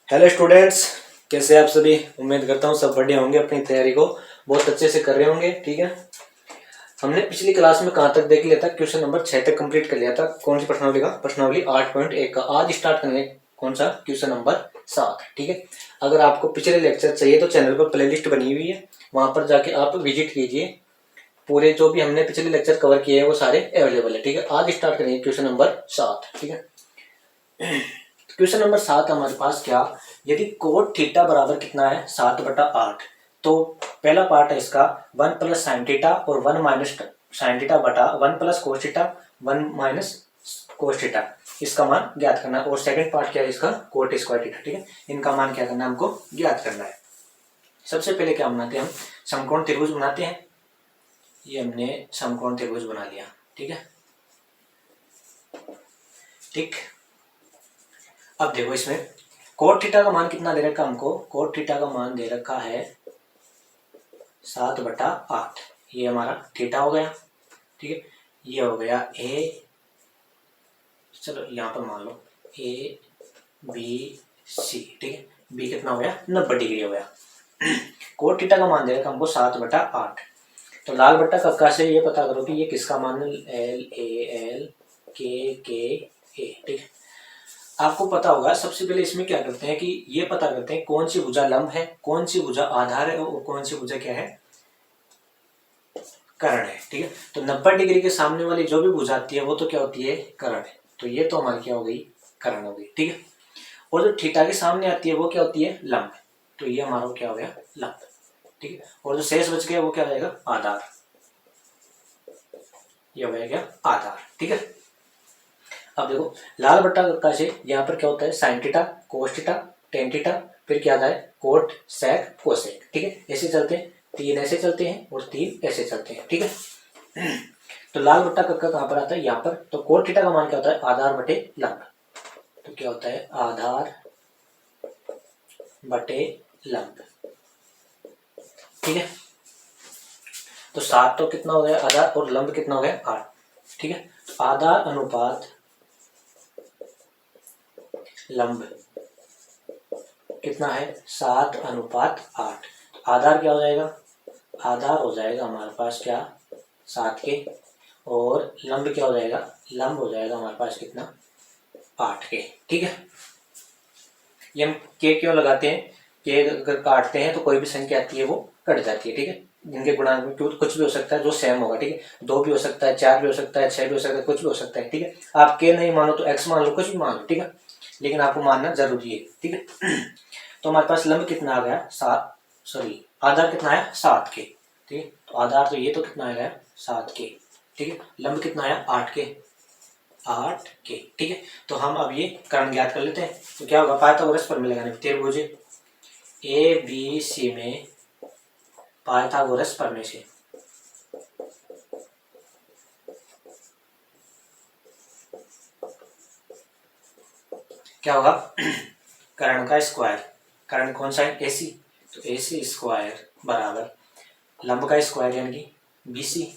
Hello students, कैसे आप सभी। उम्मीद करता हूँ सब बढ़िया होंगे, अपनी तैयारी को बहुत अच्छे से कर रहे होंगे। ठीक है, हमने पिछली क्लास में कहाँ तक देख लिया था, क्वेश्चन नंबर 6 तक कंप्लीट कर लिया था। कौन सी प्रश्नावली का? प्रश्नावली 8.1 का। आज स्टार्ट करेंगे कौन सा? Question number 7। ठीक है, अगर आपको पिछले लेक्चर चाहिए तो चैनल पर प्लेलिस्ट बनी हुई है, वहां पर जाके आप विजिट कीजिए। पूरे जो भी हमने पिछले लेक्चर कवर किए हैं वो सारे अवेलेबल है। ठीक है, आज स्टार्ट करेंगे क्वेश्चन नंबर 7। ठीक है, क्वेश्चन नंबर 7 हमारे पास क्या, यदि कोट थीटा बराबर कितना है 7/8, तो पहला पार्ट है इसका 1 प्लस साइन थीटा और 1 माइनस साइन थीटा बटा 1 plus cos theta 1 minus cos theta, इसका मान ज्ञात करना है। और सेकंड पार्ट क्या है इसका, कोट स्क्वायर थीटा। ठीक है, इनका मान क्या करना है, हमको ज्ञात करना है। सबसे पहले क्या बनाते हैं, हम समकोण त्रिभुज बनाते हैं। ये हमने समकोण त्रिभुज बना लिया। ठीक है, ठीक। अब देखो इसमें कोट थीटा का मान कितना दे रखा है हमको, कोट थीटा का मान दे रखा है 7/8। ये हमारा थीटा हो गया। ठीक है, ये हो गया ए, चलो यहाँ पर मान लो ए बी सी। ठीक है, बी कितना हो गया, 90 डिग्री हो गया। कोट थीटा का मान दे रखा हमको 7/8। तो लाल बट्टा कक्का से ये पता करो कि ये किसका मान है, एल ए एल के ए। ठीक है, आपको पता होगा। सबसे पहले इसमें क्या करते हैं कि ये पता करते हैं कौन सी भुजा लंब है, कौन सी भुजा आधार है और कौन सी भुजा क्या है, कर्ण है। ठीक है, तो 90 डिग्री के सामने वाली जो भी भुजा आती है वो तो क्या होती है, कर्ण है। तो ये तो हमारी क्या हो गई, कर्ण हो गई। ठीक है, और जो थीटा के सामने आती है वो क्या होती है, लंब। तो ये हमारा क्या हो गया, लंब। ठीक है, और जो शेष बच गया वो क्या हो जाएगा, आधार। ये हो गया क्या, आधार। ठीक है, अब देखो लाल बट्टा कक्का से यहाँ पर क्या होता है, sine theta, cos theta, tan theta, फिर क्या आता है, कोट सेक कोसेक। ठीक है, ऐसे चलते हैं, 3 ऐसे चलते हैं और 3 ऐसे चलते हैं। ठीक है, तो लाल बट्टा कक्का कहाँ पर आता है, यहाँ पर। तो कोट थीटा का मान क्या होता है, आधार बटे लंब। तो क्या होता है, आधार बटे लंब। ठीक है, तो 7 तो कितना हो गया आधार, और लंब कितना हो गया 8। ठीक है, तो आधार अनुपात लंब कितना है, 7/8। आधार क्या हो जाएगा, आधार हो जाएगा हमारे पास क्या, 7 के, और लंब क्या हो जाएगा, लंब हो जाएगा हमारे पास कितना, 8 के। ठीक है, ये हम के क्यों लगाते हैं, के अगर काटते हैं तो कोई भी संख्या आती है वो कट जाती है। ठीक है, जिनके गुणांक में कुछ भी हो सकता है जो सेम होगा। ठीक है, 2 भी हो सकता है, 4 भी हो सकता है, 6 भी हो सकता है, कुछ भी हो सकता है। ठीक है, आप के नहीं मानो तो एक्स मान लो, कुछ भी मान लो। ठीक है, लेकिन आपको मानना जरूरी है। ठीक है, तो हमारे पास लंब कितना आ गया, 7, सॉरी आधार कितना है, 7 के। ठीक है, तो आधार तो ये तो कितना आ गया, 7 के। ठीक है, लंब कितना आया, 8 के, 8 के। ठीक है, तो हम अब ये कर्ण ज्ञात कर लेते हैं। तो क्या होगा, पाइथागोरस प्रमेय लगाने पर त्रिभुज ए बी सी में पाइथागोरस प्रमेय से क्या होगा, कर्ण का स्क्वायर, कर्ण कौन सा है, एसी, तो एसी स्क्वायर बराबर लंब का स्क्वायर यानी कि बीसी,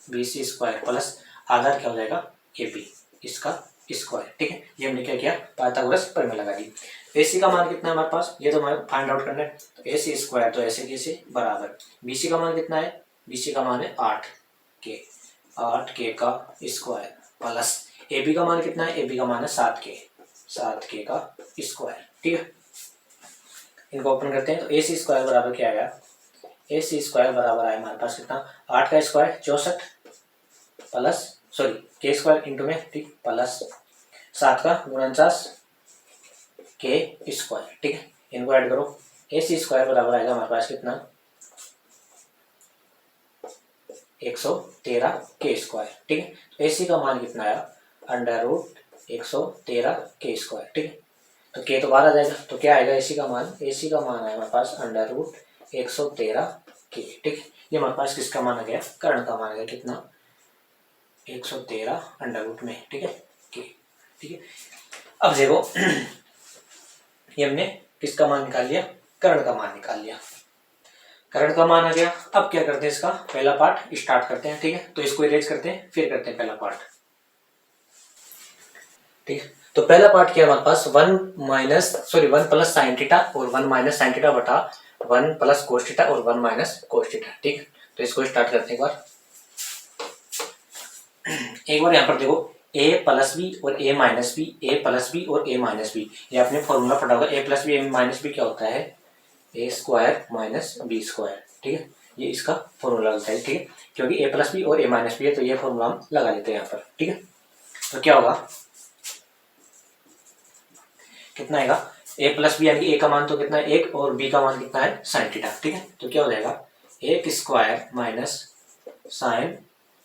बीसी स्क्वायर प्लस आधार क्या हो जाएगा, ए बी, इसका स्क्वायर। ठीक है, ये हमने क्या किया, पाइथागोरस प्रमेय लगा दी। एसी का मान कितना है हमारे पास, ये तो हमें फाइंड आउट करना है। तो एसी स्क्वायर तो ऐसे कैसे बराबर बीसी का मान कितना है, बीसी का मान है 8 के, 8 के का स्क्वायर प्लस ए बी का मान कितना है, ए बी का मान है 7 के, 7 के का स्क्वायर। ठीक है, इनको ओपन करते हैं। तो ए सी स्क्वायर बराबर क्या आएगा, ए सी स्क्वायर बराबर आया हमारे पास कितना, 8 का स्क्वायर 64 प्लस, सॉरी के स्क्वायर इंटू में, ठीक, प्लस 7 का 49 के स्क्वायर। ठीक है, इनको ऐड करो, ए सी स्क्वायर बराबर आएगा हमारे पास कितना, 113 के स्क्वायर। ठीक है, तो ए सी का मान कितना आया, √113 के स्क्वायर। ठीक है, तो के तो बाहर आ जाएगा, तो क्या आएगा एसी का मान, एसी का मान आया हमारे पास √113 के। ठीक है, ये हमारे पास किसका मान आ गया, कर्ण का मान आ गया कितना, 113 अंडर रूट में। ठीक है, के। ठीक है, अब देखो ये हमने किसका मान निकाल लिया, कर्ण का मान निकाल लिया, कर्ण का मान आ गया। अब क्या करते हैं, इसका पहला पार्ट स्टार्ट करते हैं। ठीक है, तो इसको इरेज करते हैं फिर करते हैं पहला पार्ट। ठीक है, तो पहला पार्ट क्या है हमारे पास, वन प्लस साइन थीटा और वन माइनस साइन थीटा बटा वन प्लस कोस थीटा और वन माइनस कोस थीटा। ठीक, तो इसको स्टार्ट करते हैं एक बार यहाँ पर देखो a प्लस बी और a minus b, a plus b और a माइनस बी, ये आपने फॉर्मूला पढ़ा होगा। a plus b a minus b क्या होता है, ए स्क्वायर माइनस बी स्क्वायर। ठीक है, ये इसका फॉर्मूला होता है। ठीक है, क्योंकि a प्लस बी और a माइनस बी है तो ये फॉर्मूला हम लगा लेते हैं यहाँ पर। ठीक है, तो क्या होगा, कितना आएगा, a प्लस बी यानी कि a का मान तो कितना है एक और b का मान कितना है साइन थीटा। ठीक है, तो क्या हो जाएगा एक square minus sine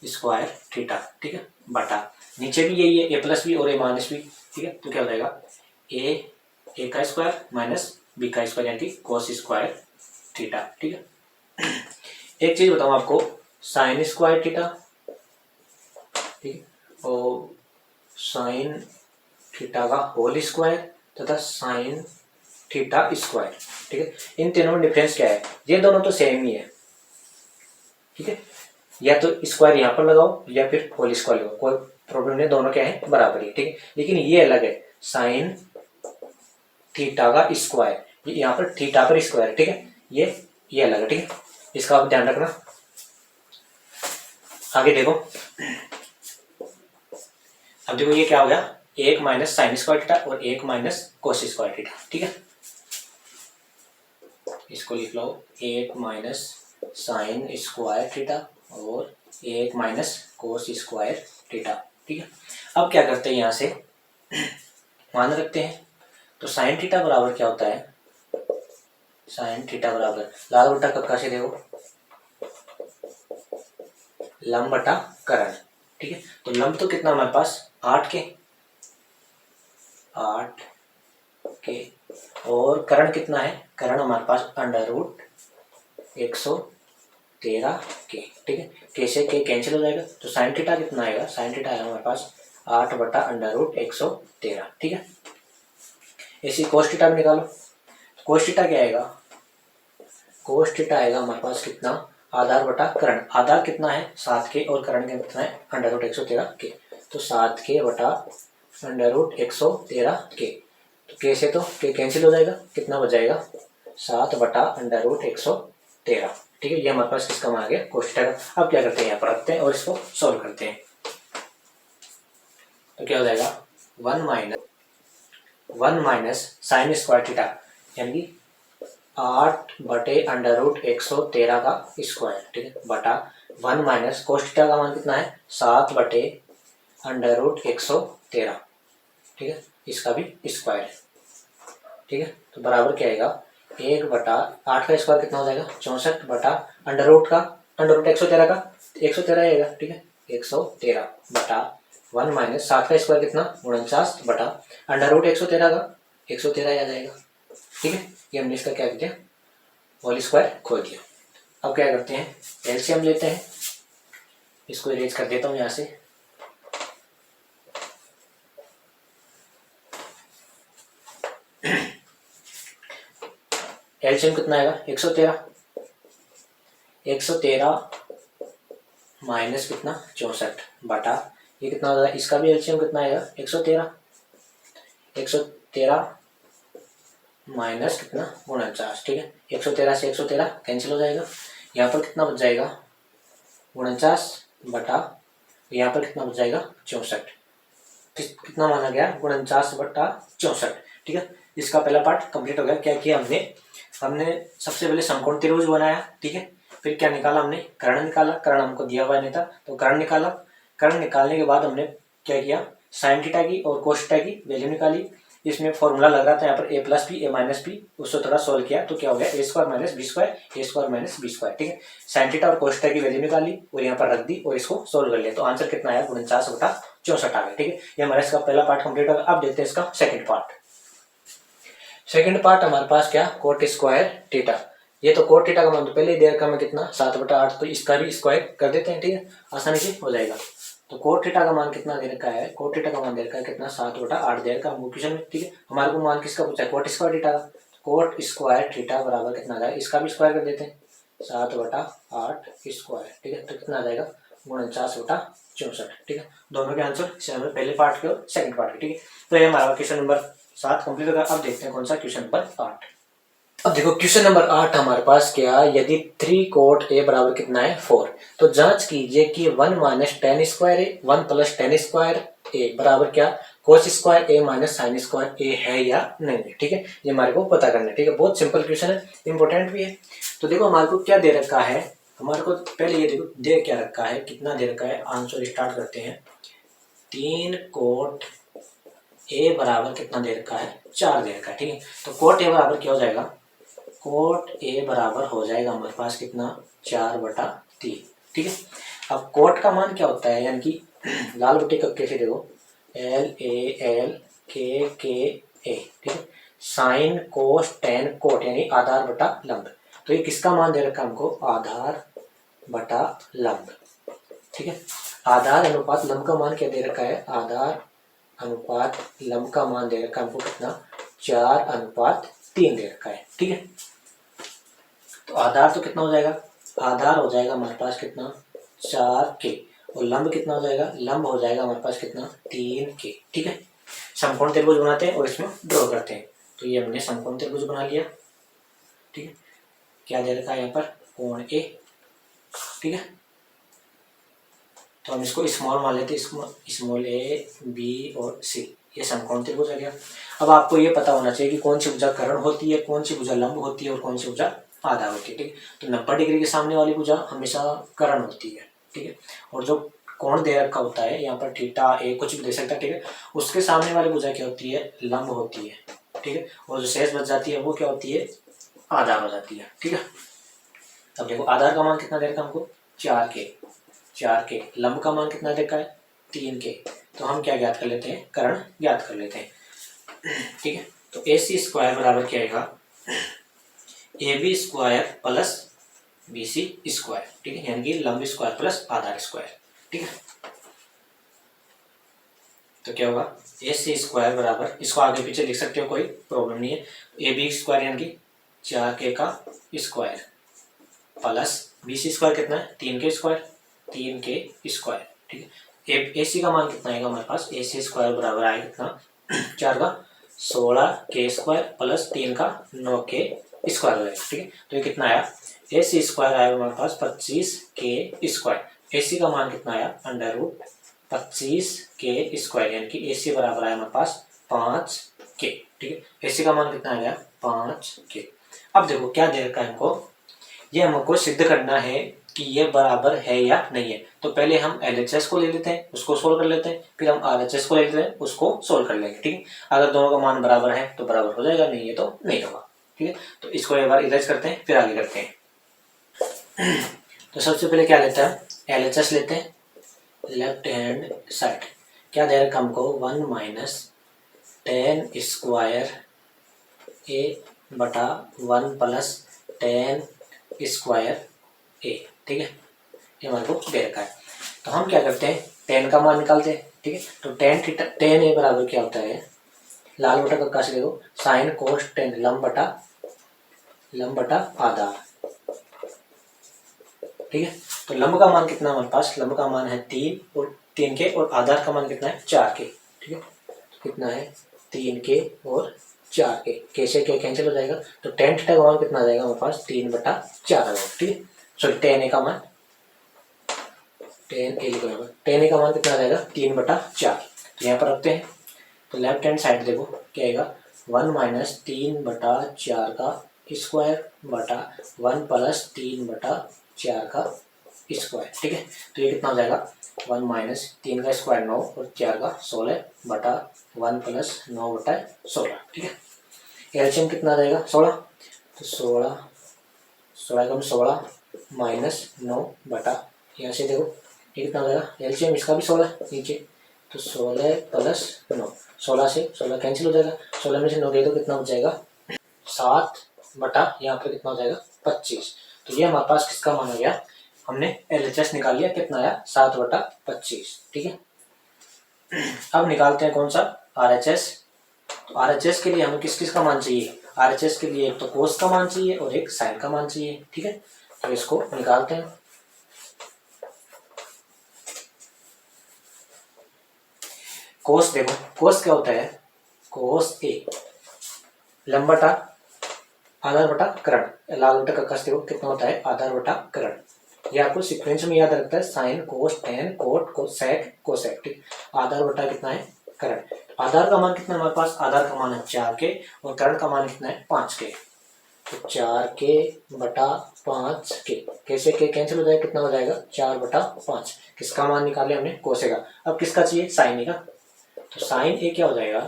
square theta. ठीक है, बटा नीचे भी यही है a प्लस बी और a माइनस बी। ठीक है, तो क्या हो जाएगा ए का स्क्वायर माइनस बी का स्क्वायर यानी कि कोस स्क्वायर थीटा। ठीक है, एक चीज बताऊं आपको, साइन स्क्वायर थीटा, ठीक है, और साइन थीटा का होल स्क्वायर तथा साइन थीटा स्क्वायर। ठीक है, इन तीनों में डिफरेंस क्या है, ये दोनों तो सेम ही है। ठीक है, या तो स्क्वायर यहाँ पर लगाओ या फिर होल स्क्वायर लगाओ, कोई प्रॉब्लम नहीं, दोनों क्या है बराबर ही। ठीक है, लेकिन ये अलग है, साइन थीटा का स्क्वायर, ये यहाँ पर थीटा पर स्क्वायर। ठीक है, ये अलग है। ठीक है, इसका आप ध्यान रखना। आगे देखो, अब देखो ये क्या हो गया, एक माइनस साइन स्क्वायर थीटा और एक माइनस कोस स्क्वायर थीटा। ठीक है, इसको लिख लो, एक माइनस साइन स्क्वायर थीटा और एक माइनस कोस स्क्वायर थीटा। ठीक है, अब क्या करते हैं, यहाँ से मान रखते हैं, तो साइन थीटा बराबर क्या होता है, साइन थीटा बराबर लाल बटा कक्का से देखो लंब बटा करण। ठीक है, तो लंब तो कितना हमारे पास 8 के और करण कितना है, करण हमारे पास अंडर रूट 113 के। ठीक है, कैसे के कैंसिल हो जाएगा, तो साइन थीटा कितना आएगा, साइन थीटा आएगा हमारे पास 8 बटा अंडर रूट 113। ठीक है, इसी कोस थीटा भी निकालो, कोस थीटा क्या आएगा, कोस थीटा आएगा हमारे पास कितना, आधार बटा करण, आधार कितना है 7 के और करण कितना है अंडर रूट 113 के, तो 7 के बटा अंडर रूट 113 के, तो के से तो के कैंसिल हो जाएगा, कितना बच जाएगा 7 बटा अंडर रूट 113। ठीक है, ये हमारे पास किसका मान आ गया, कोस थीटा का। अब क्या करते हैं, यहाँ पर रखते हैं और इसको सॉल्व करते हैं, तो क्या हो जाएगा one minus sine square theta यानी कि 8 बटे अंडर रूट 113 का स्क्वायर। ठीक है, बटा 1 माइनस कोस थीटा का मान कितना है 7 बटे अंडर रूट 113। ठीक है, इसका भी स्क्वायर है। ठीक है, तो बराबर क्या आएगा, 1 बटा 8 का स्क्वायर कितना हो जाएगा 64 बटा अंडर रूट 113 का 113 आएगा। ठीक है, 113 बटा 1 माइनस 7 का स्क्वायर कितना 49 बटा अंडर रूट 113 का 113 आ जाएगा। ठीक है, ये हमने इसका क्या किया, होल स्क्वायर खोल दिया। अब क्या करते हैं, एलसीएम लेते हैं, इसको इरेज कर देता हूँ यहाँ से, एलसीएम कितना आएगा 113 माइनस कितना 64 बटा ये कितना हो जाएगा, इसका भी एलसीएम कितना आएगा 113 माइनस कितना 49। ठीक है, 113 से 113 कैंसिल हो जाएगा, यहाँ पर कितना बच जाएगा 49 बटा यहाँ पर कितना बच जाएगा 64, कितना माना गया 49 बटा 64। ठीक है, इसका पहला पार्ट कंप्लीट हो गया। क्या किया हमने सबसे पहले समकोण त्रिभुज बनाया। ठीक है, फिर क्या निकाला हमने, कर्ण निकाला, कर्ण हमको दिया हुआ नहीं था तो कर्ण निकाला, कर्ण निकालने के बाद हमने क्या किया, साइन थीटा की और कोस थीटा की वैल्यू निकाली। इसमें फॉर्मूला लग रहा था यहाँ पर ए प्लस बी ए माइनस बी, उसको थोड़ा सोल्व किया तो क्या हो गया ए स्क्वायर माइनस बी स्क्वायर, ए स्क्वायर माइनस बी स्क्वायर। ठीक है, साइन थीटा और कोस थीटा की वैल्यू निकाली और यहाँ पर रख दी और इसको सोल्व कर लिया, तो आंसर कितना आया 49 बटा 64 आ गया। ठीक है, ये हमारा इसका पहला पार्ट कंप्लीट होगा। अब देखते हैं इसका सेकंड पार्ट। सेकंड पार्ट हमारे पास क्या, कोट स्क्वायर थीटा, ये तो कोट थीटा का मान तो पहले ही दे रखा है कितना 7 बटा 8, तो इसका भी स्क्वायर कर देते हैं। ठीक है, आसानी से हो जाएगा। तो कोट थीटा का मान कितना दे रखा है, कोट थीटा का मान दे रखा है कितना 7 बटा 8 दे रखा है क्वेश्चन में। ठीक है, हमारे को मान किसका पूछा है, कोट स्क्वायर थीटा का, कोट स्क्वायर थीटा बराबर कितना आ जाएगा, इसका भी स्क्वायर कर देते हैं 7 बटा 8 स्क्वायर। ठीक है, तो कितना आ जाएगा 49/64, ठीक है। दोनों के आंसर सेम है, पहले पार्ट के और सेकंड पार्ट के, ठीक है। तो ये हमारा क्वेश्चन नंबर 7 कंप्लीट होगा। अब देखते हैं कौन सा क्वेश्चन नंबर 8। अब देखो क्वेश्चन नंबर 8 हमारे पास क्या, यदि 3 cot a बराबर कितना है 4, तो जांच कीजिए कि 1 माइनस टेन स्क्वायर ए 1 प्लस टेन स्क्वायर ए बराबर क्या कोस स्क्वायर ए माइनस साइन स्क्वायर ए है या नहीं है, ठीक है। ये हमारे को पता करना है, ठीक है। बहुत सिंपल क्वेश्चन है, इंपॉर्टेंट भी है। तो देखो हमारे को क्या दे रखा है, हमारे को पहले ये देखो दे क्या रखा है, कितना दे रखा है, आंसर स्टार्ट करते हैं। 3 cot a बराबर कितना दे रखा है 4 दे रखा है, ठीक है। तो cot a बराबर क्या हो जाएगा, कोट ए बराबर हो जाएगा हमारे पास कितना 4/3, ठीक है। अब कोट का मान क्या होता है, यानी कि लाल बटे कक्के से देखो LAL के ए, ठीक है। साइन कोस टेन कोट यानी आधार बटा लंब, तो ये किसका मान दे रखा हमको, आधार बटा लंब, ठीक है। आधार अनुपात लंब का मान क्या दे रखा है, आधार अनुपात लंब का मान दे रखा है हमको कितना 4/3 दे रखा है, ठीक है। तो आधार तो कितना हो जाएगा, आधार हो जाएगा हमारे पास कितना 4k, और लंब कितना हो जाएगा, लंब हो जाएगा हमारे पास कितना 3k, ठीक है। समकोण त्रिभुज बनाते हैं और इसमें ड्रॉ करते हैं। तो ये हमने समकोण त्रिभुज बना लिया, ठीक है। क्या दे रखा है यहाँ पर, कोण ए, ठीक है। तो हम इसको स्मॉल मान लेते हैं, स्मॉल ए बी और सी, ये समकोण त्रिभुज आ गया। अब आपको ये पता होना चाहिए कि कौन सी भुजा कर्ण होती है, कौन सी भुजा लंब होती है और कौन सी भुजा आधा होती है, ठीक है। तो 90 डिग्री के सामने वाली भुजा हमेशा कर्ण होती है, ठीक है। और जो कोण दे रखा होता है यहाँ पर थीटा ए कुछ भी दे सकता है, ठीक है, उसके सामने वाली भुजा क्या होती है, लंब होती है, ठीक है। और जो शेष बच जाती है वो क्या होती है, आधार हो जाती है, ठीक है। अब देखो आधार का मान कितना दे रखा है हमको 4k, लंब का मान कितना दे रखा है 3k। तो हम क्या ज्ञात कर लेते हैं, कर्ण ज्ञात कर लेते हैं, ठीक है। तो AC स्क्वायर बराबर क्या आएगा, AB square plus BC square, ठीक है, यानी कि लंब स्क्वायर प्लस आधार स्क्वायर, ठीक है। तो क्या होगा, AC स्क्वायर बराबर, इसको आगे पीछे लिख सकते हो, कोई प्रॉब्लम नहीं है। AB स्क्वायर यानी कि 4k का स्क्वायर प्लस BC स्क्वायर कितना है 3k स्क्वायर, 3k स्क्वायर, ठीक है। AC का मान कितना आएगा हमारे पास, AC स्क्वायर बराबर आएगा कितना 4 का 16k स्क्वायर प्लस 3 का 9k स्क्वायर हो जाएगा, ठीक है। तो ये कितना आया, AC स्क्वायर आया हमारे पास 25k स्क्वायर। AC का मान कितना आया √25k स्क्वायर, यानी कि AC बराबर आया हमारे पास 5k, ठीक है। AC का मान कितना आ गया 5k। अब देखो क्या दे रखा है हमको, ये हमको सिद्ध करना है कि ये बराबर है या नहीं है। तो पहले हम LHS को ले लेते हैं, उसको सोल्व कर लेते हैं, फिर हम RHS को ले लेते हैं, उसको सोल्व कर लेंगे, ठीक है। अगर दोनों का मान बराबर है तो बराबर हो जाएगा, नहीं है तो नहीं होगा, ठीक है। तो इसको एक बार इरेज करते हैं, फिर आगे करते हैं। तो सबसे पहले क्या लेते हैं, LHS लेते हैं, लेफ्ट हैंड साइड क्या दे रखा हमको 1 माइनस टेन स्क्वायर ए बटा 1 प्लस टेन स्क्वायर ए, ठीक है, ये हमारे को दे रखा है। तो हम क्या करते हैं, टेन का मान निकालते हैं, ठीक है। तो टेन ए बराबर क्या होता है, लाल बटा कक्का से देखो साइन कोस टेन लंब बटा आधार, ठीक है। तो लंब का मान कितना हमारे पास, लंब का मान है 3 और आधार का मान कितना है 4k, ठीक है। तो कितना है 3k और 4k, कैसे क्या कैंसिल हो जाएगा, तो टेन थीटा का मान कितना आ जाएगा हमारे पास 3/4 आ जाएगा, ठीक है। सॉरी टेन ए का मान, टेन ए का मान कितना आ जाएगा 3/4। तो यहाँ पर रखते हैं, तो लेफ्ट हैंड साइड देखो क्या आएगा 1 माइनस 3/4 का स्क्वायर बटा 1 प्लस 3/4 का स्क्वायर, ठीक है। तो ये कितना हो जाएगा 1 माइनस 3 का स्क्वायर 9 और 4 का 16 बटा 1 प्लस 9/16, ठीक है। एलसीएम कितना आ जाएगा 16, तो 16 माइनस 9 बटा, यहाँ से देखो ये कितना हो जाएगा एलसीएम इसका भी 16 नीचे, तो 16 प्लस 9, 16 से 16 कैंसिल हो जाएगा, 16 में से 9 गए तो कितना हो जाएगा 7 बटा यहाँ पर कितना हो जाएगा 25। तो ये हमारे पास किसका मान आ गया, हमने LHS निकाल लिया, कितना आया 7/25, ठीक है। अब निकालते हैं कौन सा RHS। तो RHS के लिए हमें किस किस का मान चाहिए, RHS के लिए एक तो कोस का मान चाहिए और एक साइन का मान चाहिए, ठीक है। तो इसको निकालते हैं, कोस देखो, कोस क्या होता है, कोस ए लंब बटा आधार बटा करण, लाल बटा का कस देखो कितना होता है, आधार बटा करण। ये आपको सीक्वेंस में याद रखता है, sine cos ten coat cosec cosec, ठीक। आधार बटा कितना है, करण। आधार का मान कितना है हमारे पास, आधार का मान है 4 के और करण का मान कितना है 5 के। तो 4 के बटा 5 के, कैसे के कैंसिल हो जाएगा, कितना हो जाएगा 4 बटा 5। किसका मान निकाले हमने, कोसे का। अब किसका चाहिए, साइन ए का। तो साइन ए क्या हो जाएगा,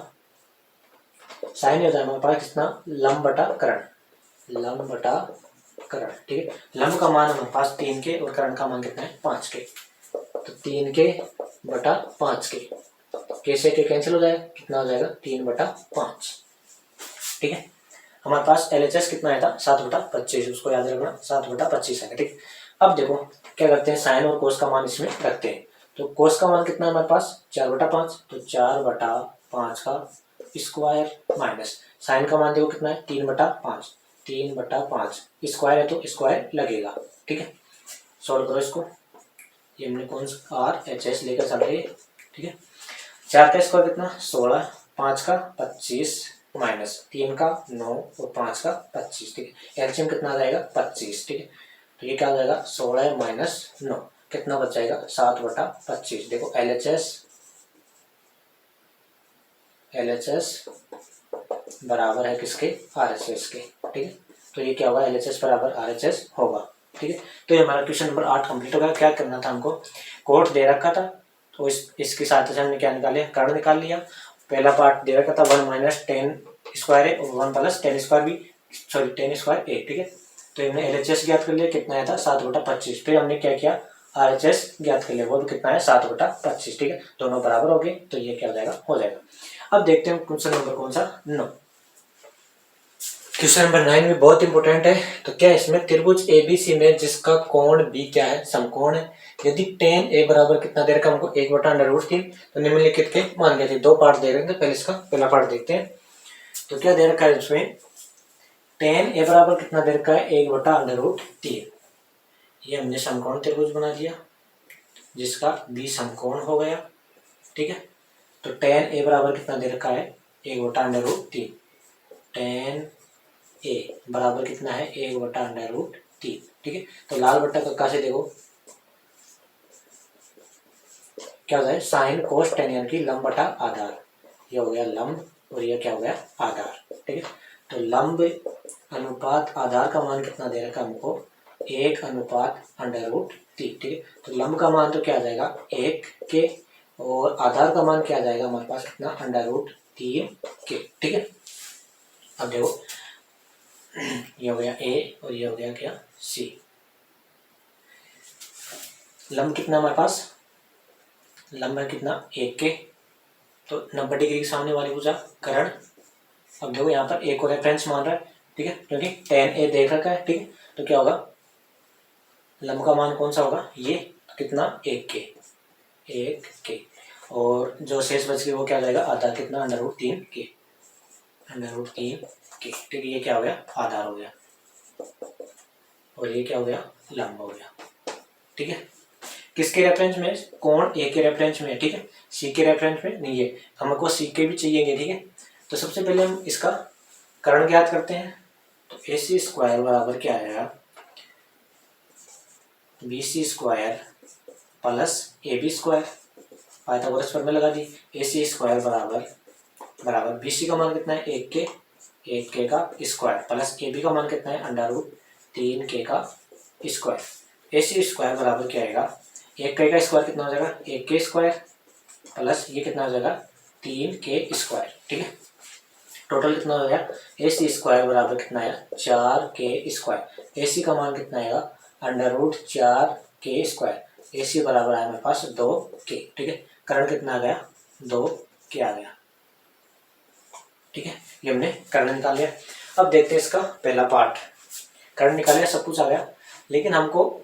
साइन ए हो जाएगा हमारे पास कितना, लंब बटा करण, लंब बटा करण, ठीक है। लंब का मान हमारे पास 3 के और करण का मान कितना है 5 के। तो 3 के बटा 5 के, कैसे के कैंसिल हो जाएगा, कितना हो जाएगा 3 बटा 5, ठीक है। हमारे पास LHS कितना आया था, 7 बटा 25, उसको याद रखना 7 बटा 25 है, ठीक। अब देखो क्या करते हैं, साइन और कोस का मान इसमें रखते हैं। तो कोस का मान कितना है हमारे पास 4 बटा 5, तो 4 बटा 5 का स्क्वायर माइनस साइन का मान देखो कितना है 3 बटा 5, 3 बटा 5 स्क्वायर है तो स्क्वायर लगेगा, ठीक है। सॉल्व करो इसको, ये हमने कौन सा RHS लेकर चल रही है, ठीक है। 4 का स्क्वायर कितना 16, 5 का 25 माइनस 3 का 9 और 5 का 25, ठीक है। एलसीएम कितना आ जाएगा 25, ठीक है। तो ये क्या आ जाएगा 16 माइनस 9, कितना बच जाएगा 7 बटा 25। देखो LHS बराबर है किसके, RHS के, ठीक है। तो ये क्या होगा, LHS बराबर RHS होगा, ठीक है। तो ये हमारा क्वेश्चन नंबर 8 कंप्लीट हो गया। क्या करना था हमको, कोट दे रखा था तो इसकी सहायता से हमने क्या निकाले, कर्ण निकाल लिया। पहला पार्ट दे रखा था 1 माइनस 10 स्क्वायर है और 1 प्लस 10 स्क्वायर भी, सॉरी 10 स्क्वायर ए, ठीक है। तो हमने LHS ज्ञात कर लिया, कितना आया था 7 बटा 25। फिर हमने क्या किया, RHS ज्ञात कर लिया, वो भी कितना है 7 बटा 25, ठीक है। दोनों बराबर हो गए, तो ये क्या हो जाएगा, हो जाएगा। अब देखते हैं क्वेश्चन नंबर कौन सा, 9। क्वेश्चन नंबर 9 भी बहुत इंपॉर्टेंट है। तो क्या इसमें त्रिभुज ABC में जिसका कोण B क्या है, समकोण है। यदि tan A बराबर कितना दे रखा हमको 1 बटा √3, तो निम्नलिखित के मान गए थे। 2 पार्ट दे रहे थे, पहले इसका पहला पार्ट देखते हैं। तो क्या दे रखा है इसमें, tan A बराबर कितना दे रखा है 1 बटा √3। ये हमने समकोण त्रिभुज बना दिया जिसका B समकोण हो गया, ठीक है। तो tan A बराबर कितना दे रखा है 1 बटा √3, tan A बराबर कितना है 1 बटा √3, ठीक है। तो लाल बट्टा कक्का से देखो क्या होता है, साइन कोस टेन यानी कि लंब बटा आधार। ये हो गया लंब और ये क्या हो गया आधार, ठीक है। तो लंब अनुपात आधार का मान कितना दे रखा हमको 1 अनुपात √3, ठीक है। तो लंब का मान तो क्या आ जाएगा 1 के और आधार का मान क्या आ जाएगा हमारे पास कितना √3 के, ठीक है। अब देखो ये हो गया A और ये हो गया क्या C। लंब कितना हमारे पास, लंब है कितना 1 के, तो 90 डिग्री के सामने वाली भुजा करण। अब देखो यहाँ पर A को रेफरेंस मान रहा है, ठीक है, क्योंकि tan A देख रखा है, ठीक है। तो क्या होगा, लंब का मान कौन सा होगा, ये कितना 1 के और जो शेष बच गया वो क्या हो जाएगा आधार कितना √3 के, ठीक है। ये क्या हो गया आधार हो गया और ये क्या हो गया लंब हो गया, ठीक है। किसके रेफरेंस में, कोण A के रेफरेंस में, ठीक है। C के रेफरेंस में नहीं है, हमको C के भी चाहिए, ठीक है। तो सबसे पहले हम इसका कर्ण ज्ञात करते हैं। तो AC स्क्वायर बराबर क्या आएगा BC square plus AB square, Pythagoras पर में लगा दी। AC स्क्वायर बराबर BC का मान कितना है 1 के का स्क्वायर प्लस AB का मान कितना है √3 के का स्क्वायर। AC स्क्वायर बराबर क्या आएगा 1 के का स्क्वायर कितना हो जाएगा 1 के स्क्वायर प्लस ये कितना हो जाएगा 3 के स्क्वायर, ठीक है। टोटल कितना हो गया AC स्क्वायर बराबर कितना आया 4 के स्क्वायर। AC का मान कितना आएगा √4 के स्क्वायर। AC बराबर आया मेरे पास 2 के, ठीक है। कर्ण कितना आ गया 2 के आ गया, ठीक है। ये हमने कर्ण निकाल लिया। अब देखते हैं इसका पहला पार्ट, कर्ण निकाल लिया, सब कुछ आ गया, लेकिन हमको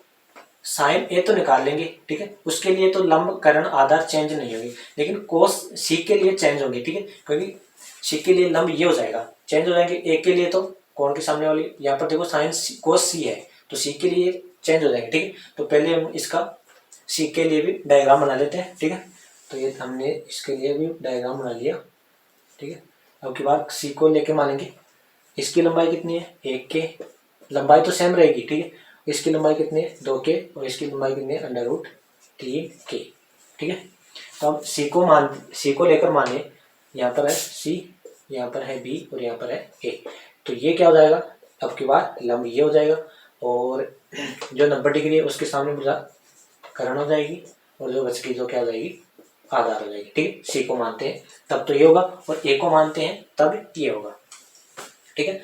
साइन A तो निकाल लेंगे, ठीक है। उसके लिए तो लंब कर्ण आधार चेंज नहीं होगी, लेकिन कोस C के लिए चेंज होंगे, ठीक है। क्योंकि C के लिए लंब ये हो जाएगा, चेंज हो जाएंगे। A के लिए तो कोण के सामने वाली यहाँ पर देखो साइन कोस C है, तो C के लिए चेंज हो जाएंगे, ठीक है। तो पहले हम इसका C के लिए भी डायग्राम बना लेते हैं, ठीक है। तो ये हमने इसके लिए भी डायग्राम बना लिया, ठीक है। अब की बार सी को लेके मानेंगे, इसकी लंबाई कितनी है 1 के, लंबाई तो सेम रहेगी, ठीक है। इसकी लंबाई कितनी है 2 के और इसकी लंबाई कितनी है √3 के, ठीक है। तो अब सी को लेकर माने, यहाँ पर है सी, यहाँ पर है बी और यहाँ पर है ए, तो ये क्या हो जाएगा, अब की बार लंब ये हो जाएगा और जो 90 डिग्री है उसके सामने भुजा करण हो जाएगी और जो बच गई जो क्या हो जाएगी आधार हो जाएगी, ठीक है। सी को मानते हैं तब तो ये होगा और ए को मानते हैं तब ये होगा, ठीक है।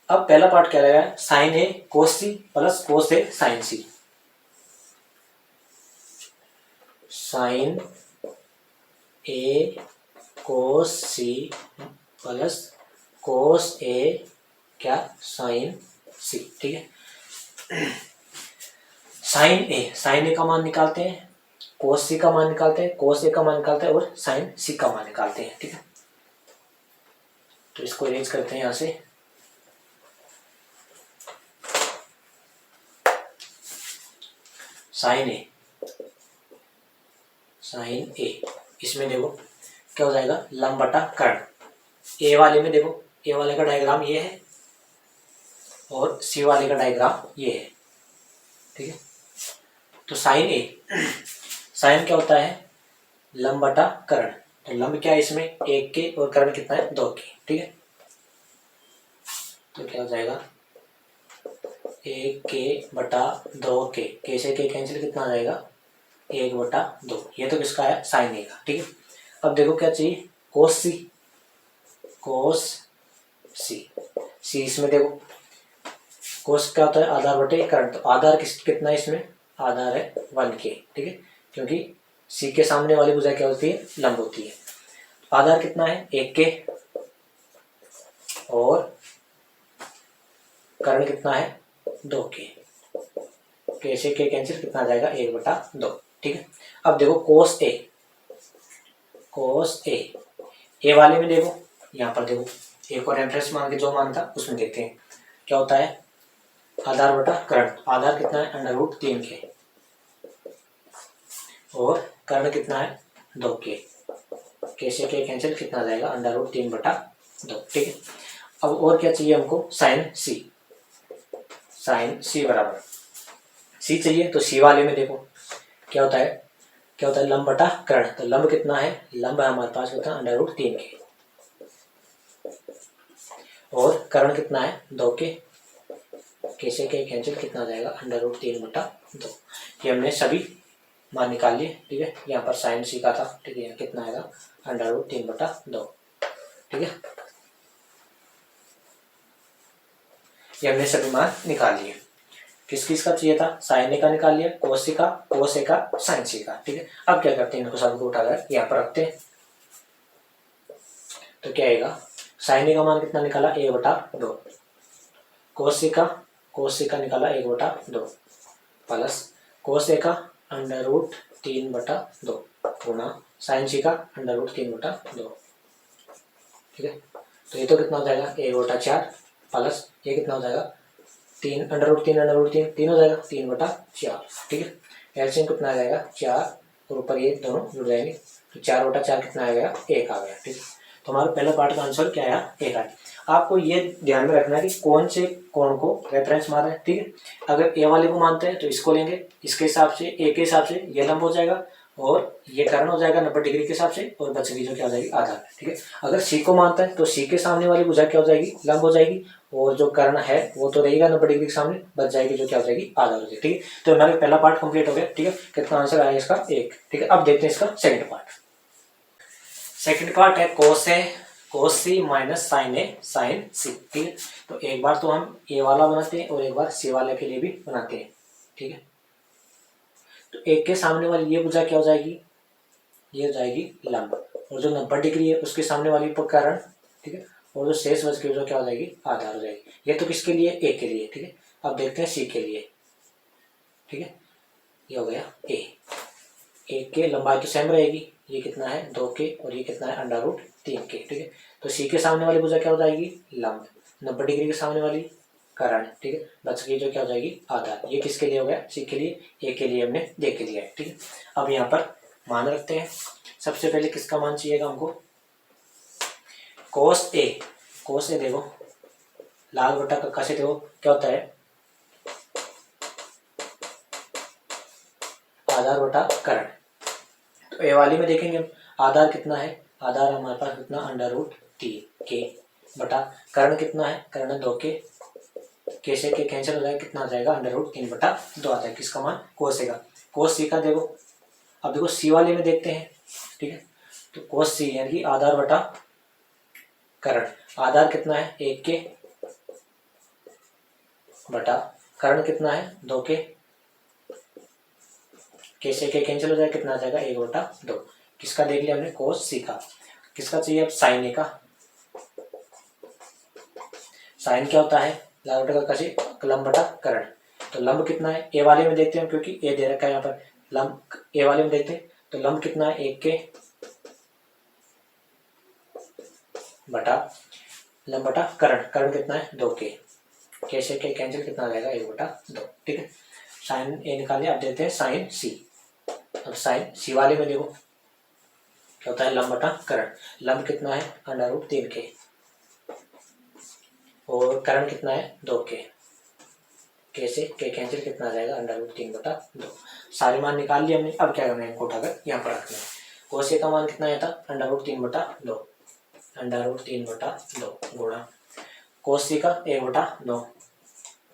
अब पहला पार्ट क्या रहेगा, साइन ए कोस सी प्लस कोस ए साइन सी। साइन ए कोस सी प्लस कोस ए क्या साइन सी, ठीक है। साइन ए का मान निकालते हैं, कोस सी का मान निकालते हैं, कोस ए का मान निकालते हैं और साइन सी का मान निकालते हैं, ठीक है। तो इसको अरेंज करते हैं यहां से, साइन ए इसमें देखो क्या हो जाएगा लंब बटा कर्ण। ए वाले में देखो, ए वाले का डायग्राम ये है और सी वाले का डायग्राम ये है, ठीक है। तो साइन क्या होता है लंब बटा कर्ण, तो लंब क्या है इसमें 1 के और कर्ण कितना है 2 के, ठीक है। तो क्या हो जाएगा 1 के बटा 2 के से के कैंसिल, कितना आ जाएगा 1/2। ये तो किसका है साइन ए का, ठीक है। अब देखो क्या चाहिए कोस सी इसमें देखो कोस क्या होता है आधार बटे कर्ण, तो आधार कितना है इसमें, आधार है 1 के, ठीक है, क्योंकि सी के सामने वाली भुजा क्या होती है लंब होती है। आधार कितना है 1 के और कर्ण कितना है 2 के से के कैंसिल, कितना आ जाएगा 1/2, ठीक है। अब देखो कोस ए वाले में देखो, यहाँ पर देखो ए को रेफरेंस मान के जो मान था उसमें देखते हैं क्या होता है आधार बटा कर्ण। आधार कितना है √3 के और कर्ण कितना है 2 के से के कैंसिल, कितना आ जाएगा √3/2, ठीक है। अब और क्या चाहिए हमको साइन सी बराबर सी चाहिए, तो सी वाले में देखो क्या होता है लंब बटा कर्ण, तो लंब कितना है, लंब हमारे पास होता है √3 के और कर्ण कितना है 2 के से के कैंसिल, कितना आ जाएगा √3/2। ये हमने सभी मान निकाल लिए, ठीक है। यहाँ पर साइन सी का था, ठीक है, कितना आएगा √3/2, ठीक है। ये हमने सभी मान निकाल लिए। किस किस का चाहिए था साइन ए का निकाल लिया, कोस ए का साइन सी का, ठीक है। अब क्या करते हैं इनको सबको उठाकर यहाँ पर रखते हैं, तो क्या आएगा साइन ए का मान कितना निकाला 1/2, कोस ए का निकाला 1/2 प्लस कोस ए का √3/2 गुना साइन सी का √3/2, ठीक है। तो ये तो कितना हो जाएगा 1/4 प्लस ये कितना हो जाएगा 3 √3 3 हो जाएगा 3/4, ठीक है। एलसीएम कितना आ जाएगा 4 और ऊपर ये दोनों जुड़ जाएंगे, तो 4/4 कितना आ गया 1 आ गया, ठीक है। तो हमारा पहला पार्ट का आंसर क्या आया 1 आया। आपको ये ध्यान में रखना है कि कौन से कोण को रेफरेंस माना है, ठीक है। अगर ए वाले को मानते हैं तो इसको लेंगे, इसके हिसाब से ए के हिसाब से ये लंब हो जाएगा और ये कर्ण हो जाएगा 90 डिग्री के हिसाब से और बच गई जो क्या हो जाएगी आधार, ठीक है। अगर सी को मानता है तो सी के सामने वाली भुजा क्या हो जाएगी लंब हो जाएगी और जो कर्ण है वो तो रहेगा 90 डिग्री के सामने, बच जाएगी जो क्या हो जाएगी आधार हो जाएगी, ठीक है। तो हमारा पहला पार्ट कंप्लीट हो गया, ठीक है। कितना आंसर आया इसका 1, ठीक है। अब देखते हैं इसका सेकंड पार्ट है कोस सी माइनस साइन ए साइन सी, ठीक है। तो एक बार तो हम ए वाला बनाते हैं और एक बार सी वाले के लिए भी बनाते हैं, ठीक है। तो एक के सामने वाली ये भुजा क्या हो जाएगी, ये हो जाएगी लंब और जो 90 डिग्री है उसके सामने वाली कर्ण, ठीक है। और जो शेष बच के जो क्या हो जाएगी आधार हो जाएगी। ये तो किसके लिए ए के लिए, ठीक है। अब देखते हैं सी के लिए, ठीक है। ये हो गया ए के लंबाई तो सेम रहेगी, ये कितना है 2 के और ये कितना है √3 के, ठीक है। तो सी के सामने वाली भुजा क्या हो जाएगी लंब, 90 डिग्री के सामने वाली कर्ण, ठीक है। बच गई जो क्या हो जाएगी आधार। ये किसके लिए हो गया सी के लिए, ए के लिए हमने देख लिया है, ठीक है। अब यहाँ पर मान रखते हैं। सबसे पहले किसका मान चाहिएगा हमको, कोस ए। कोस ए देखो लाग बटा कक्का से देखो क्या होता है, आधार बटा करण। तो ए वाली में देखेंगे हम आधार कितना है, आधार हमारे पास कितना √3 के बटा करण कितना है, करण 2 के से के कैंसिल हो जाएगा, कितना आ जाएगा √3/2 आता है। किसका मान, कोस ए का। कोस सी का देखो, अब देखो सी वाले में देखते हैं, ठीक है। तो कोस सी यानी कि आधार बटा करण, आधार कितना है 1 के बटा करण कितना है 2 के से के कैंसिल हो जाएगा, कितना आ जाएगा 1/2। किसका देख लिया हमने, कोस सी का। किसका चाहिए अब, साइन ए का। साइन क्या होता है, लाग बटा कक्का से लंब बटा करण। तो लंब कितना है, ए वाले में देखते हैं क्योंकि ए दे रखा है यहाँ पर, लंब ए वाले में देखते हैं। तो लंब कितना है 1 के बटा लंब बटा करण, करण कितना है 2 के से के कैंसिल, कितना आ जाएगा 1/2। ठीक है, साइन ए निकालिए। अब देते हैं साइन सी। अब साइन सी वाले में देखो क्या होता है, लंब बटा करण। लंब कितना है √3 के और करण कितना है 2 के से के कैंसिल, कितना आ जाएगा √3/2। सारे मान निकाल लिए हमने। अब क्या करना है, इनको उठाकर यहाँ पर रखना है। कोस ए का मान कितना आया था √3/2, √3/2 गुणा कोस सी का 1/2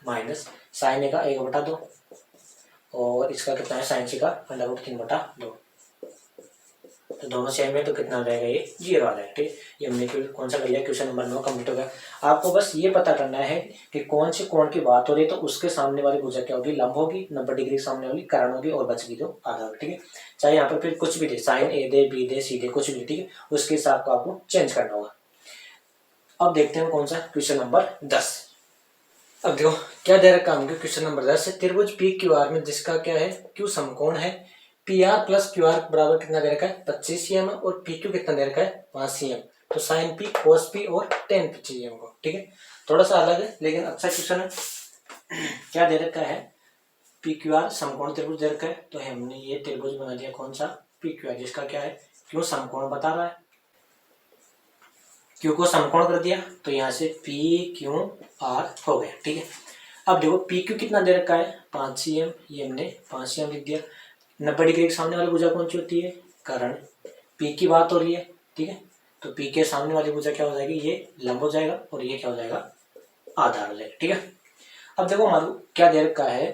माइनस साइन ए का 1/2 और इसका कितना है साइन सी का √3/2। तो दोनों सेम है तो कितना आ जाएगा, ये 0 आ जाएगा। ठीक, ये हमने कौन सा कर लिया, क्वेश्चन नंबर 9 कंप्लीट हो गया। आपको बस ये पता करना है कि कौन से कोण की बात हो रही है, तो उसके सामने वाली भुजा क्या होगी, लंब होगी, 90 डिग्री सामने वाली करण होगी और बच गई जो आधा होगी। ठीक है, चाहे यहाँ पर फिर कुछ भी दे, साइन ए दे, बी दे, सी दे, कुछ भी, ठीक है, उसके हिसाब को आपको चेंज करना होगा। अब देखते हैं कौन सा, क्वेश्चन नंबर 10। अब देखो क्या दे रखा है, क्वेश्चन नंबर 10 है, त्रिभुज पी क्यू आर में जिसका क्या है, क्यू समकोण है, P R plus Q R बराबर कितना दे रखा है 25 cm और पी क्यू कितना दे रखा है 5 cm। तो साइन पी कोस पी और टेन पी चाहिए हमको। ठीक है, थोड़ा सा अलग है लेकिन अच्छा क्वेश्चन है। क्या दे रखा है, पी क्यू आर समकोण त्रिभुज दे रखा है, तो हमने ये त्रिभुज बना दिया कौन सा, पी क्यू आर, जिसका क्या है क्यू समकोण बता रहा है। क्यू को समकोण कर दिया तो यहाँ से पी क्यू आर हो गया। ठीक है, अब देखो पी क्यू कितना दे रखा है 5 cm, ये हमने 5 cm लिख दिया। 90 डिग्री के सामने वाली भुजा कौन सी होती है, करण। पी की बात हो रही है, ठीक है, तो पी के सामने वाली भुजा क्या हो जाएगी, ये लंब हो जाएगा और ये क्या हो जाएगा, आधार हो जाएगा। ठीक है, अब देखो हमारे क्या दे रखा है,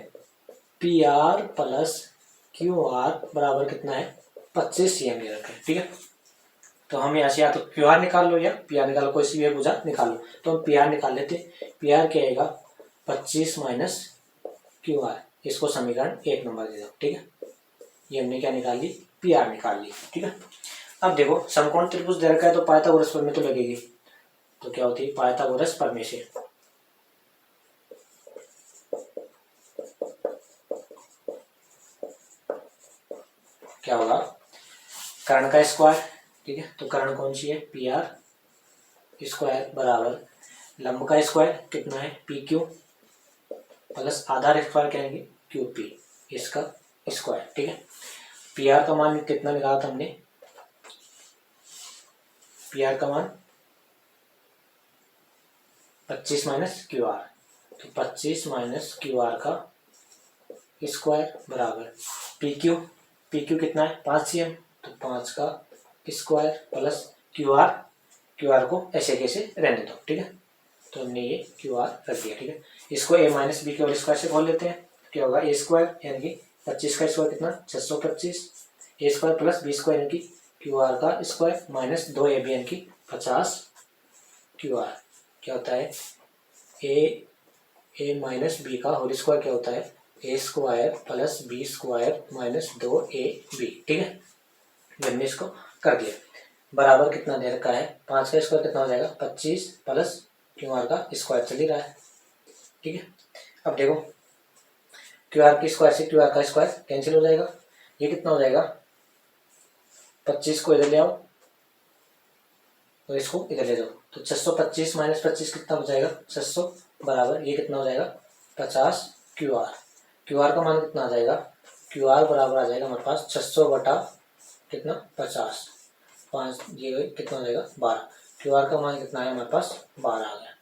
P R plus Q R बराबर कितना है 25 cm दे रखा है। ठीक है, तो हम यहाँ से या तो क्यू आर निकाल लो या पी आर निकालो, कोई सी भी भुजा निकाल लो। तो हम पी आर निकाल लेते, पी आर क्या आएगा 25 माइनस क्यू आर, इसको समीकरण 1 नंबर दे दो। ठीक है, ये हमने क्या निकाल ली, पी आर निकाल ली। ठीक है, अब देखो समकोण त्रिभुज दे रखा है तो पाइथागोरस प्रमेय तो लगेगी, तो क्या होती है पाइथागोरस प्रमेय से क्या होगा, कर्ण का स्क्वायर। ठीक है, तो कर्ण कौन सी है, पी आर स्क्वायर बराबर लंब का स्क्वायर कितना है पी क्यू प्लस आधार स्क्वायर कहेंगे क्यू पी, इसका स्क्वायर। ठीक है, पी आर का मान कितना निकाला था हमने, पी आर का मान 25 माइनस क्यू आर, तो 25 माइनस क्यू आर का स्क्वायर बराबर पी क्यू कितना है 5 cm, तो 5 का स्क्वायर प्लस क्यू आर को ऐसे कैसे रहने दो। ठीक है, तो हमने ये क्यू आर रख दिया। ठीक है, इसको ए माइनस बी के होल स्क्वायर से खोल लेते हैं, क्या होगा ए स्क्वायर यानी कि 25 का स्क्वायर कितना 625, A square plus B square यानी कि क्यू आर का स्क्वायर माइनस 2ab यानी कि 50 क्यू आर, क्या होता है ए माइनस बी का होल स्क्वायर क्या होता है ए square plus B square minus 2ab। ठीक है, हमने इसको कर दिया, बराबर कितना दे रखा है 5 का स्क्वायर कितना हो जाएगा 25 प्लस क्यू आर का स्क्वायर चल ही रहा है। ठीक है, अब देखो क्यू आर की स्क्वायर से क्यू आर का स्क्वायर कैंसिल हो जाएगा, ये कितना हो जाएगा 25 को इधर ले आओ और इसको इधर ले जाओ, तो 625 माइनस 25 कितना हो जाएगा 600 बराबर ये कितना हो जाएगा 50 क्यू आर का मान कितना आ जाएगा, क्यू आर बराबर आ जाएगा हमारे पास 600 बटा कितना 50, 5 ये कितना हो जाएगा 12। क्यू आर का मान कितना आया हमारे पास 12 आ गया।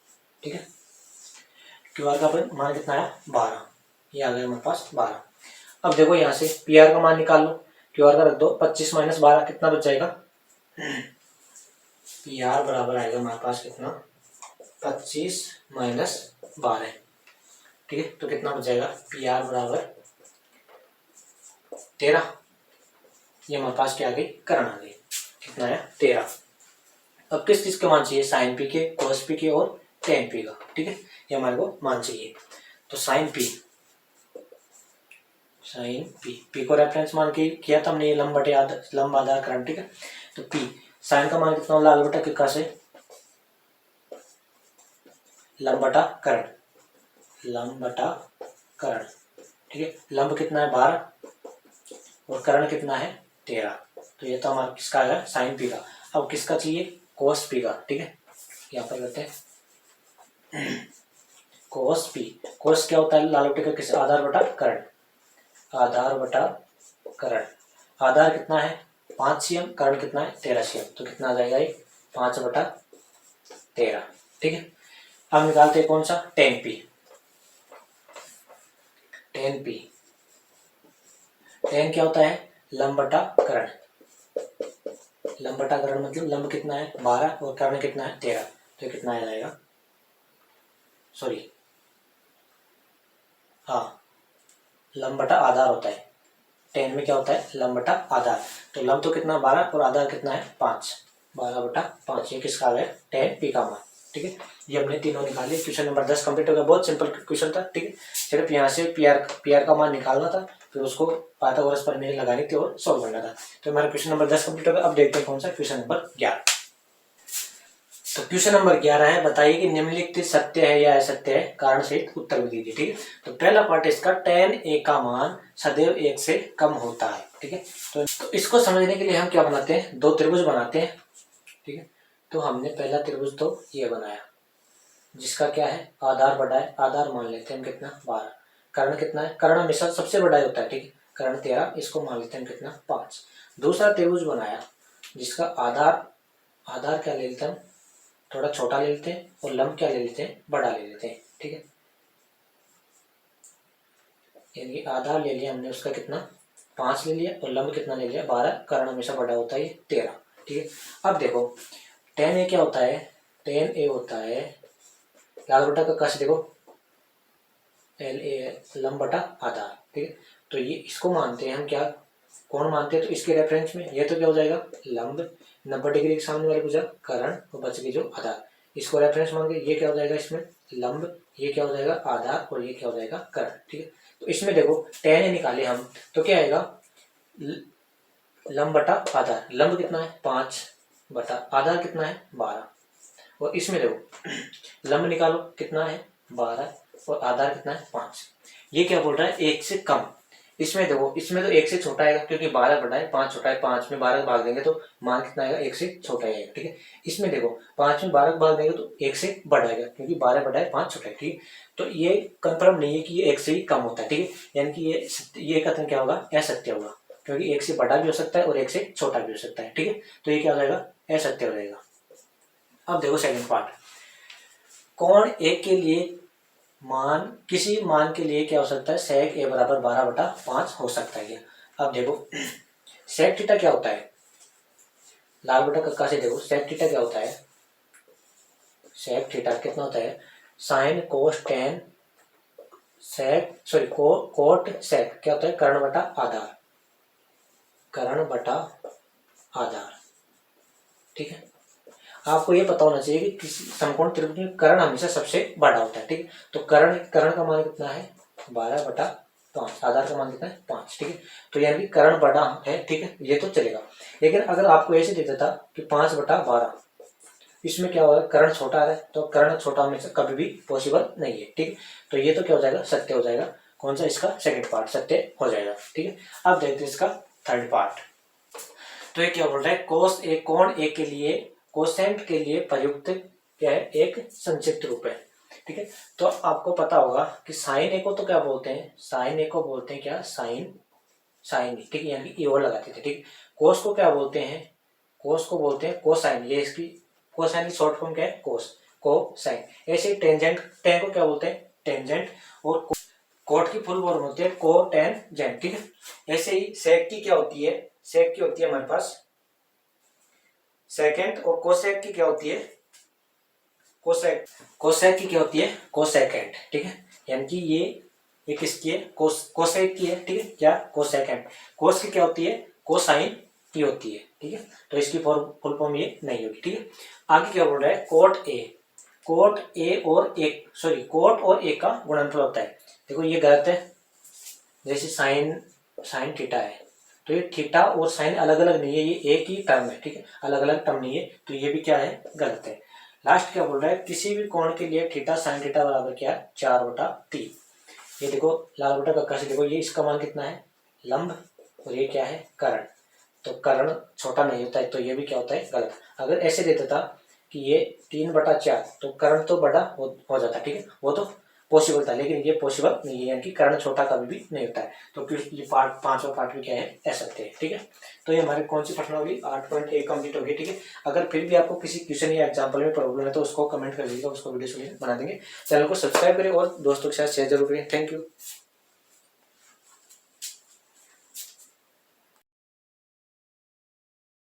ठीक है, क्यू आर का मान कितना आया 12, ये आ गया हमारे पास 12। अब देखो यहाँ से पी आर का मान निकाल लो, क्यू आर का रख दो, 25 माइनस 12 कितना बच जाएगा, पी आर बराबर आएगा हमारे पास कितना 25 माइनस 12। ठीक है, तो कितना बच जाएगा पी आर बराबर 13। ये हमारे पास क्या आ गई करण आ गई, कितना है 13। अब किस चीज का मान चाहिए, साइन पी के, कोस पी के और टेन पी का। ठीक है, ये हमारे को मान चाहिए। तो साइन पी पी को रेफरेंस मान के किया था हमने, ये लंब आधार करण। ठीक है, तो पी साइन का मान कितना लाल बटा किका से लंब बटा करण, लंब बटा करण। ठीक है, लंब कितना है 12 और करण कितना है 13। तो ये तो हमारा किसका आएगा साइन पी का। अब किसका चाहिए कोस पी का। ठीक है, यहाँ पर करते हैं कोस पी। कोस क्या होता है लाल बटे का किस आधार बटा करण, आधार बटा करण। आधार कितना है 5 सीएम, करण कितना है 13 सीएम, तो कितना आ जाएगा ये 5 बटा 13। ठीक है, अब निकालते हैं कौन सा टेन पी। टेन क्या होता है लंब बटा करण, लंब बटा करण मतलब लंब कितना है 12 और कर्ण कितना है 13, तो कितना आ जाएगा, सॉरी हाँ लंब बटा आधार होता है, टेन में क्या होता है लंब बटा आधार। तो लंब तो कितना 12 और आधार कितना है 5, 12 बटा 5, ये किसका आ गया टेन पी का मान। ठीक है, ये हमने तीनों निकाले। क्वेश्चन नंबर 10 कंप्लीट हो गया, बहुत सिंपल क्वेश्चन था। ठीक है, सिर्फ यहाँ से पी आर का मान निकालना था, फिर उसको पाइथागोरस प्रमेय लगानी थी और सॉल्व करना था। तो हमारा क्वेश्चन नंबर 10 कंप्लीट हो गया। अब देखते हैं कौन सा क्वेश्चन नंबर 11। तो क्वेश्चन नंबर 11 है, बताइए कि निम्नलिखित सत्य है या असत्य है, कारण सहित उत्तर भी दीजिए। ठीक है, तो पहला पार्ट इसका tan a का मान सदैव 1 से कम होता है। ठीक है, तो इसको समझने के लिए हम क्या बनाते हैं, दो त्रिभुज बनाते हैं। ठीक है, तो हमने पहला त्रिभुज तो ये बनाया जिसका क्या है आधार बड़ा है, आधार मान लेते हैं हम कितना 12, कर्ण कितना है, कर्ण हमेशा सबसे बड़ा होता है। ठीक है, कर्ण 13, इसको मान लेते हैं कितना 5। दूसरा त्रिभुज बनाया जिसका आधार क्या ले लेते हैं थोड़ा छोटा ले लेते हैं और लंब क्या ले लेते हैं बड़ा ले लेते हैं। ठीक है, यानी आधार ले लिया हमने उसका कितना 5 ले लिया और लंब कितना ले लिया 12, कर्ण हमेशा बड़ा होता है 13। ठीक है, अब देखो tan a क्या होता है, tan a होता है लाल बटा का कश देखो एल ए लंब बटा आधार। ठीक है, तो ये इसको मानते हैं हम क्या कौन मानते हैं, तो इसके रेफरेंस में ये तो क्या हो जाएगा लंब 90 डिग्री के सामने वाले भुजा कर्ण और बच गई जो आधार, इसको रेफरेंस मान के ये क्या हो जाएगा इसमें लंब, ये क्या हो जाएगा आधार और ये क्या हो जाएगा कर्ण। ठीक है, तो इसमें देखो tan a निकाले हम तो क्या आएगा लंब बटा आधार, लंब कितना है 5 बटा आधार कितना है 12, और इसमें देखो लंब निकालो कितना है 12 और आधार कितना है 5, ये क्या बोल रहा है 1 से कम। इसमें देखो इसमें तो 1 से छोटा आएगा क्योंकि 12 बड़ा है 5 छोटा है, 5 में 12 भाग देंगे तो मान कितना आएगा 1 से छोटा आएगा। ठीक है, इसमें देखो 5 में 12 भाग देंगे तो 1 से बड़ा आएगा क्योंकि 12 बड़ा है 5 छोटा है। ठीक है, तो ये कंफर्म नहीं है कि ये 1 से ही कम होता है। ठीक है, यानी कि ये कथन क्या होगा असत्य होगा क्योंकि 1 से बड़ा भी हो सकता है और 1 से छोटा भी हो सकता है। ठीक है, तो ये क्या हो जाएगा असत्य हो जाएगा। अब देखो सेकंड पार्ट, कोण एक के लिए मान किसी मान के लिए क्या हो सकता है sec a बराबर 12/5 हो सकता है क्या। अब देखो sec थीटा क्या होता है लाल बटा कक्का से देखो sec थीटा क्या होता है, sec थीटा कितना होता है sine cos tan sec sorry cot sec क्या होता है कर्ण बटा आधार, कर्ण बटा आधार। ठीक है, आपको ये पता होना चाहिए कि किसी समकोण त्रिभुज में कर्ण हमेशा सबसे बड़ा होता है। ठीक है, तो कर्ण का मान कितना है 12/5, आधार का मान कितना है 5। ठीक है, तो यानी कि कर्ण बड़ा है। ठीक है, ये तो चलेगा, लेकिन अगर आपको ऐसे दे देता कि 5/12, इसमें क्या होगा कर्ण छोटा आ रहा है तो कर्ण छोटा हमेशा कभी भी पॉसिबल नहीं है। ठीक है, तो ये तो क्या हो जाएगा सत्य हो जाएगा, कौन सा इसका सेकेंड पार्ट सत्य हो जाएगा। ठीक है, अब देखते हैं इसका थर्ड पार्ट। तो ये क्या बोल रहा है कोण ए के लिए कोसेंट के लिए प्रयुक्त क्या है एक संक्षिप्त रूप है। ठीक है, तो आपको पता होगा कि साइन ए को तो क्या बोलते हैं, साइन ए को बोलते हैं क्या साइन साइन ई, ठीक है, यानी कि ई और लगाते थे, ठीक। कोस को क्या बोलते हैं, कोस को बोलते हैं कोसाइन, ये इसकी कोसाइन की शॉर्ट फॉर्म क्या है, कोस, कोसाइन। ऐसे ही टेंजेंट, टेन को क्या बोलते हैं, टेंजेंट, और कोट की फुल फॉर्म होती है कोटेंजेंट, ठीक है। ऐसे ही सेक की क्या होती है, सेक की होती है हमारे पास सेकेंड, और कोसेक की क्या होती है, कोसेक, कोसेक की क्या होती है, कोसेकेंड, ठीक है। यानी कि ये किसकी है, कोसेक की है, ठीक है, क्या, कोसेकेंड। कोस की क्या होती है, कोसाइन की होती है, ठीक है। तो इसकी फुल फॉर्म ये नहीं होगी, ठीक है। आगे क्या बोल रहा है, कोट ए, कोट ए और एक, सॉरी, कोट और ए का गुणनफल होता है। देखो ये गलत है, जैसे साइन, साइन थीटा है, तो ये थीटा और साइन अलग अलग नहीं है, ये एक ही टर्म है, ठीक है, अलग अलग टर्म नहीं है, तो ये भी क्या है, गलत है। लास्ट क्या बोल रहा है, किसी भी कोण के लिए थीटा साइन थीटा बराबर क्या है, 4/3। ये देखो लाल बटा कक्का से देखो, ये इसका मान कितना है, लंब, और ये क्या है, कर्ण। तो कर्ण छोटा नहीं होता है, तो ये भी क्या होता है, गलत। अगर ऐसे देता था कि ये 3/4, तो कर्ण तो बड़ा हो जाता, ठीक है, वो तो पॉसिबल था, लेकिन ये पॉसिबल नहीं है, यानी कि कर्ण छोटा कभी भी नहीं होता है। तो फिर ये पार्ट, पांचवा पार्ट भी क्या है, ऐसे सकते हैं, ठीक है। तो ये हमारे कौन सी प्रश्न होगी, 8.1 कंप्लीट होगी, ठीक है। अगर फिर भी आपको किसी क्वेश्चन या एग्जाम्पल में प्रॉब्लम है तो उसको कमेंट कर दीजिएगा, उसको वीडियो बना देंगे। चैनल को सब्सक्राइब करें और दोस्तों के साथ शेयर जरूर करें। Thank you.